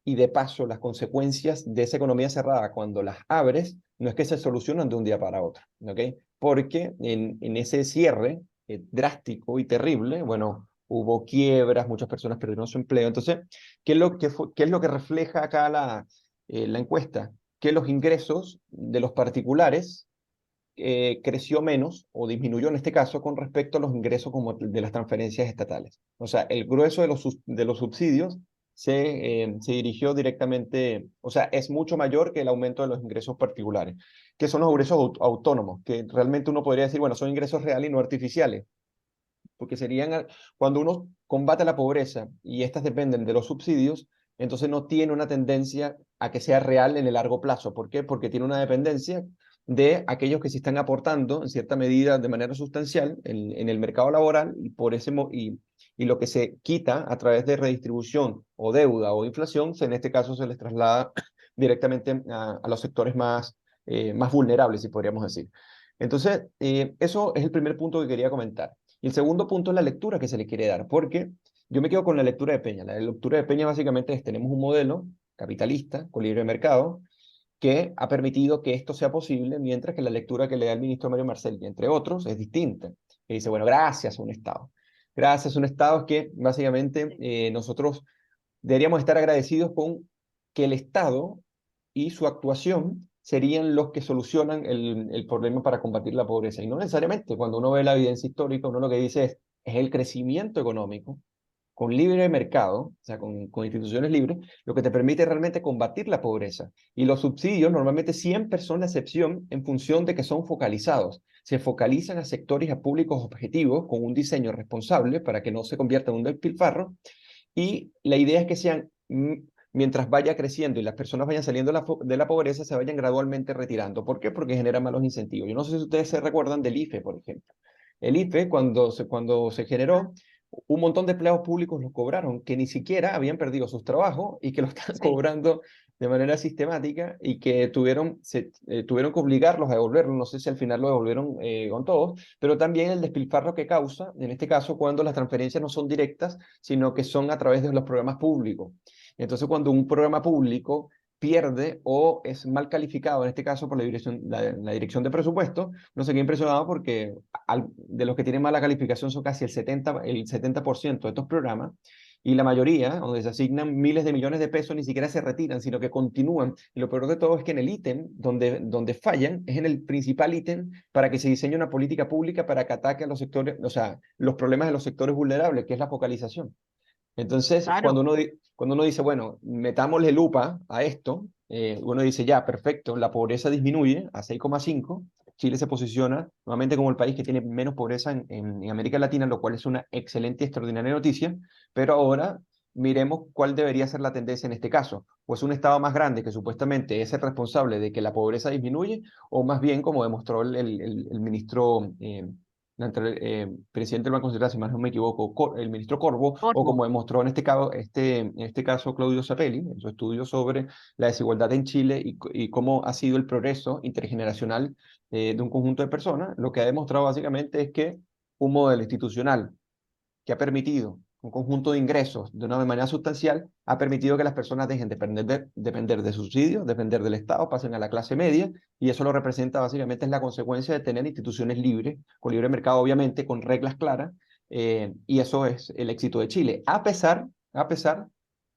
y de paso las consecuencias de esa economía cerrada cuando las abres no es que se solucionan de un día para otro, ¿ok? Porque en ese cierre drástico y terrible, bueno, hubo quiebras, muchas personas perdieron su empleo. Entonces, ¿qué es lo que refleja acá la encuesta? Que los ingresos de los particulares creció menos o disminuyó en este caso con respecto a los ingresos como de las transferencias estatales. O sea, el grueso de los subsidios se dirigió directamente, o sea, es mucho mayor que el aumento de los ingresos particulares, que son los ingresos autónomos, que realmente uno podría decir, bueno, son ingresos reales y no artificiales, porque serían, cuando uno combate la pobreza y estas dependen de los subsidios, entonces no tiene una tendencia a que sea real en el largo plazo. ¿Por qué? Porque tiene una dependencia de aquellos que se están aportando en cierta medida de manera sustancial en el mercado laboral y, y lo que se quita a través de redistribución o deuda o inflación, en este caso se les traslada directamente a los sectores más vulnerables, si podríamos decir. Entonces, eso es el primer punto que quería comentar. Y el segundo punto es la lectura que se le quiere dar, porque yo me quedo con la lectura de Peña. La lectura de Peña básicamente es, tenemos un modelo capitalista con libre mercado que ha permitido que esto sea posible, mientras que la lectura que le da el ministro Mario Marcel, y entre otros, es distinta. Que dice, bueno, gracias a un Estado. Gracias a un Estado que básicamente nosotros deberíamos estar agradecidos con que el Estado y su actuación serían los que solucionan el problema para combatir la pobreza. Y no necesariamente, cuando uno ve la evidencia histórica, uno lo que dice es el crecimiento económico con libre mercado, o sea, con instituciones libres, lo que te permite realmente combatir la pobreza. Y los subsidios normalmente siempre son la excepción en función de que son focalizados. Se focalizan a sectores, a públicos objetivos, con un diseño responsable para que no se convierta en un despilfarro, y la idea es que sean, mientras vaya creciendo y las personas vayan saliendo de la pobreza, se vayan gradualmente retirando. ¿Por qué? Porque genera malos incentivos. Yo no sé si ustedes se recuerdan del IFE, por ejemplo. El IFE, cuando se generó, un montón de empleados públicos los cobraron, que ni siquiera habían perdido sus trabajos y que lo están Sí, cobrando de manera sistemática y que tuvieron que obligarlos a devolverlo. No sé si al final lo devolvieron con todos, pero también el despilfarro que causa, en este caso, cuando las transferencias no son directas, sino que son a través de los programas públicos. Entonces, cuando un programa público pierde o es mal calificado, en este caso por la dirección de presupuesto, no se queda impresionado porque de los que tienen mala calificación son casi el 70% de estos programas, y la mayoría, donde se asignan miles de millones de pesos, ni siquiera se retiran, sino que continúan. Y lo peor de todo es que en el ítem donde fallan es en el principal ítem para que se diseñe una política pública para que ataque a los sectores, o sea, los problemas de los sectores vulnerables, que es la focalización. Entonces, claro. cuando uno dice, bueno, metámosle lupa a esto, uno dice, ya, perfecto, la pobreza disminuye a 6,5. Chile se posiciona nuevamente como el país que tiene menos pobreza en América Latina, lo cual es una excelente y extraordinaria noticia, pero ahora miremos cuál debería ser la tendencia en este caso. Pues un Estado más grande que supuestamente es el responsable de que la pobreza disminuye, o más bien, como demostró el ministro presidente del Banco Central, si más no me equivoco, el ministro Corvo, o Corvo. como demostró en este caso Claudio Zapelli, en su estudio sobre la desigualdad en Chile y cómo ha sido el progreso intergeneracional de un conjunto de personas, lo que ha demostrado básicamente es que un modelo institucional que ha permitido un conjunto de ingresos de una manera sustancial, ha permitido que las personas dejen de depender de subsidios, depender del Estado, pasen a la clase media, y eso lo representa básicamente es la consecuencia de tener instituciones libres, con libre mercado obviamente, con reglas claras, y eso es el éxito de Chile, a pesar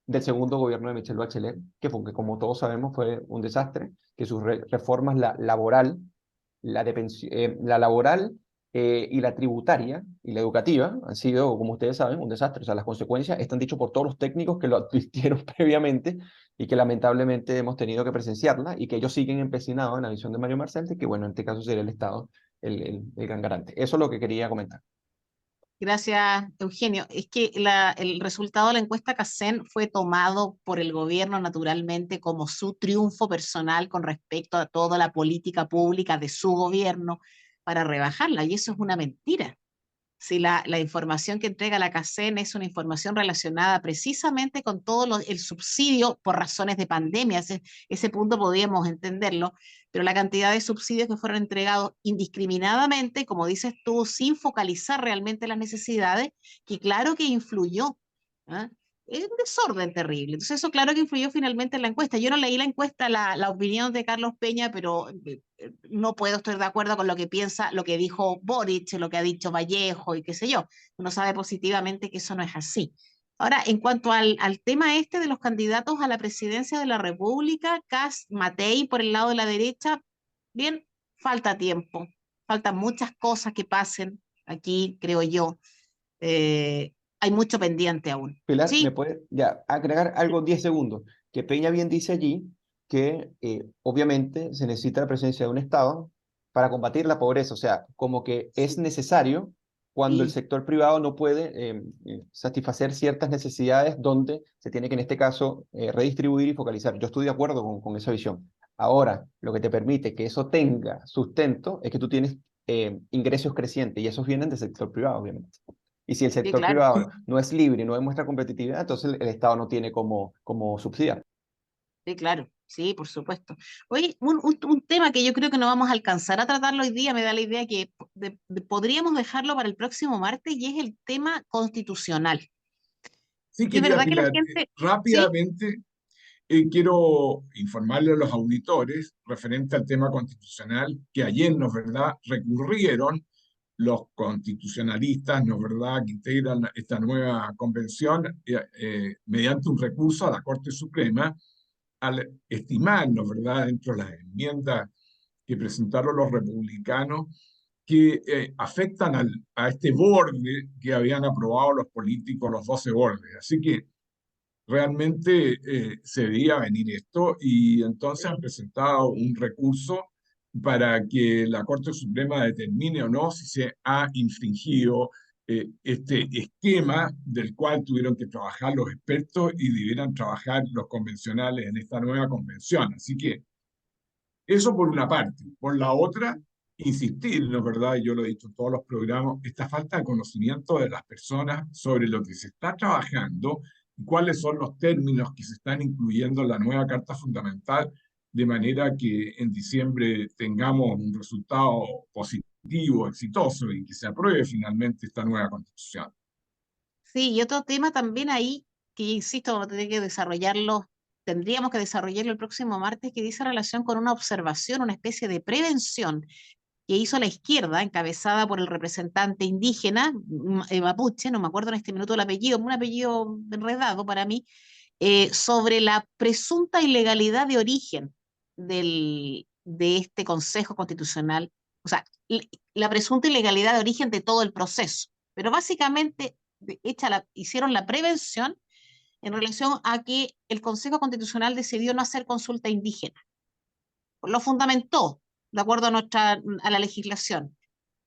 del segundo gobierno de Michelle Bachelet, que como todos sabemos fue un desastre, que sus reformas, la laboral y la tributaria y la educativa han sido, como ustedes saben, un desastre. O sea, las consecuencias están dichas por todos los técnicos que lo advirtieron previamente y que lamentablemente hemos tenido que presenciarla, y que ellos siguen empecinados en la visión de Mario Marcel de que, bueno, en este caso sería el Estado el gran garante. Eso es lo que quería comentar. Gracias, Eugenio. Es que el resultado de la encuesta CACEN fue tomado por el gobierno naturalmente como su triunfo personal con respecto a toda la política pública de su gobierno para rebajarla, y eso es una mentira. Si la información que entrega la CACEN es una información relacionada precisamente con el subsidio por razones de pandemia, ese punto podríamos entenderlo, pero la cantidad de subsidios que fueron entregados indiscriminadamente, como dices tú, sin focalizar realmente las necesidades, que claro que influyó. ¿Ah? Es un desorden terrible. Entonces eso claro que influyó finalmente en la encuesta. Yo no leí la encuesta, la opinión de Carlos Peña, pero no puedo estar de acuerdo con lo que piensa, lo que dijo Boric, lo que ha dicho Vallejo y qué sé yo. Uno sabe positivamente que eso no es así. Ahora, en cuanto al tema este de los candidatos a la presidencia de la República, Kast, Matei por el lado de la derecha, bien, falta tiempo, faltan muchas cosas que pasen aquí, creo yo. Hay mucho pendiente aún. Pilar, ¿me Sí, puede ya agregar algo 10 segundos? Que Peña bien dice allí que obviamente se necesita la presencia de un Estado para combatir la pobreza, o sea, como que es necesario cuando el sí, sector privado no puede satisfacer ciertas necesidades donde se tiene que en este caso redistribuir y focalizar. Yo estoy de acuerdo con esa visión. Ahora, lo que te permite que eso tenga sustento es que tú tienes ingresos crecientes y esos vienen del sector privado, obviamente. Y si el sí, sector claro. privado no es libre y no demuestra competitividad, entonces el Estado no tiene cómo subsidiar. Sí, claro, sí, por supuesto. Oye, un tema que yo creo que no vamos a alcanzar a tratarlo hoy día, me da la idea que podríamos dejarlo para el próximo martes, y es el tema constitucional. Sí, Porque es querida verdad que la Pilar, gente, ¿sí? rápidamente quiero informarle a los auditores referente al tema constitucional que ayer, ¿no es verdad?, recurrieron los constitucionalistas, ¿no es verdad?, que integran esta nueva convención mediante un recurso a la Corte Suprema al estimar, ¿no es verdad?, dentro de las enmiendas que presentaron los republicanos que afectan a este borde que habían aprobado los políticos, los 12 bordes. Así que realmente se veía venir esto y entonces han presentado un recurso para que la Corte Suprema determine o no si se ha infringido este esquema del cual tuvieron que trabajar los expertos y debieran trabajar los convencionales en esta nueva convención. Así que eso por una parte. Por la otra, insistir, ¿no es verdad? Yo lo he dicho en todos los programas, esta falta de conocimiento de las personas sobre lo que se está trabajando y cuáles son los términos que se están incluyendo en la nueva Carta Fundamental, de manera que en diciembre tengamos un resultado positivo, exitoso y que se apruebe finalmente esta nueva Constitución. Sí, y otro tema también ahí, que insisto, vamos a tener que desarrollarlo, tendríamos que desarrollarlo el próximo martes, que dice relación con una observación, una especie de prevención que hizo la izquierda, encabezada por el representante indígena, mapuche, no me acuerdo en este minuto el apellido, un apellido enredado para mí, sobre la presunta ilegalidad de origen de este Consejo Constitucional, o sea, la presunta ilegalidad de origen de todo el proceso. Pero básicamente hicieron la prevención en relación a que el Consejo Constitucional decidió no hacer consulta indígena. Lo fundamentó de acuerdo a la legislación.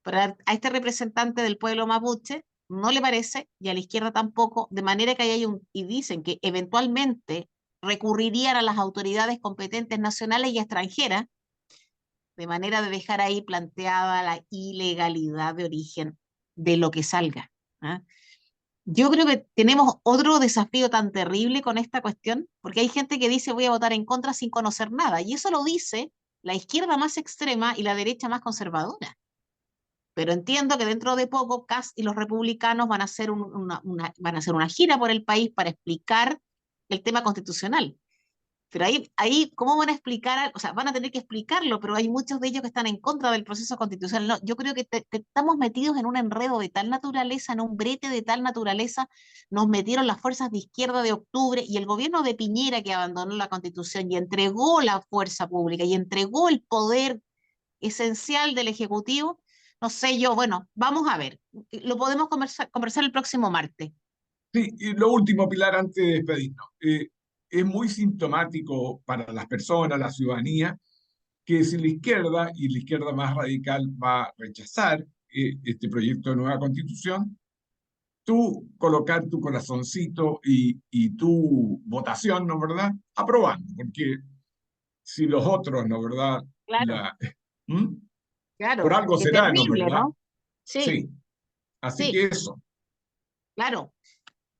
Pero a este representante del pueblo mapuche no le parece, y a la izquierda tampoco, de manera que y dicen que eventualmente recurrirían a las autoridades competentes nacionales y extranjeras, de manera de dejar ahí planteada la ilegalidad de origen de lo que salga. ¿Ah? Yo creo que tenemos otro desafío tan terrible con esta cuestión, porque hay gente que dice voy a votar en contra sin conocer nada, y eso lo dice la izquierda más extrema y la derecha más conservadora. Pero entiendo que dentro de poco Kast y los republicanos van a hacer van a hacer una gira por el país para explicar el tema constitucional. Pero ahí, ¿cómo van a explicar? O sea, van a tener que explicarlo, pero hay muchos de ellos que están en contra del proceso constitucional. No, yo creo que estamos metidos en un enredo de tal naturaleza, en un brete de tal naturaleza. Nos metieron las fuerzas de izquierda de octubre y el gobierno de Piñera, que abandonó la constitución y entregó la fuerza pública y entregó el poder esencial del Ejecutivo. No sé yo, bueno, vamos a ver. Lo podemos conversar el próximo martes. Sí, y lo último, Pilar, antes de despedirnos. Es muy sintomático para las personas, la ciudadanía, que si la izquierda y la izquierda más radical va a rechazar este proyecto de nueva constitución, tú colocar tu corazoncito y tu votación, ¿no verdad? Aprobando, porque si los otros, ¿no verdad? Claro, ¿Mm? claro, Por algo qué será, ¿no terrible, verdad? ¿no? Sí, Sí, así sí, que eso. claro.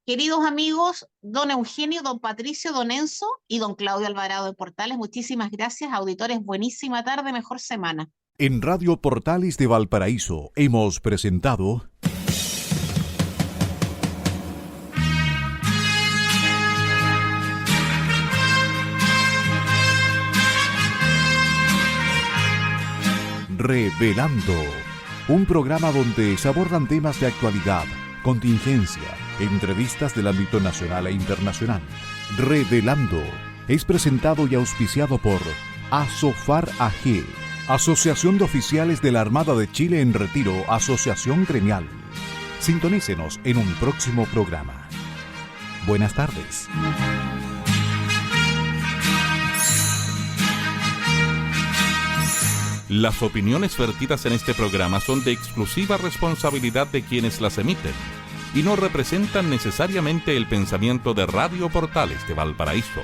Queridos amigos, don Eugenio, don Patricio, don Enzo y don Claudio Alvarado de Portales, muchísimas gracias. Auditores, buenísima tarde, mejor semana. En Radio Portales de Valparaíso hemos presentado Revelando, un programa donde se abordan temas de actualidad, contingencia, entrevistas del ámbito nacional e internacional. Revelando es presentado y auspiciado por Asofar AG, Asociación de Oficiales de la Armada de Chile en Retiro, Asociación Gremial. Sintonícenos en un próximo programa. Buenas tardes. Las opiniones vertidas en este programa son de exclusiva responsabilidad de quienes las emiten y no representan necesariamente el pensamiento de Radio Portales de Valparaíso,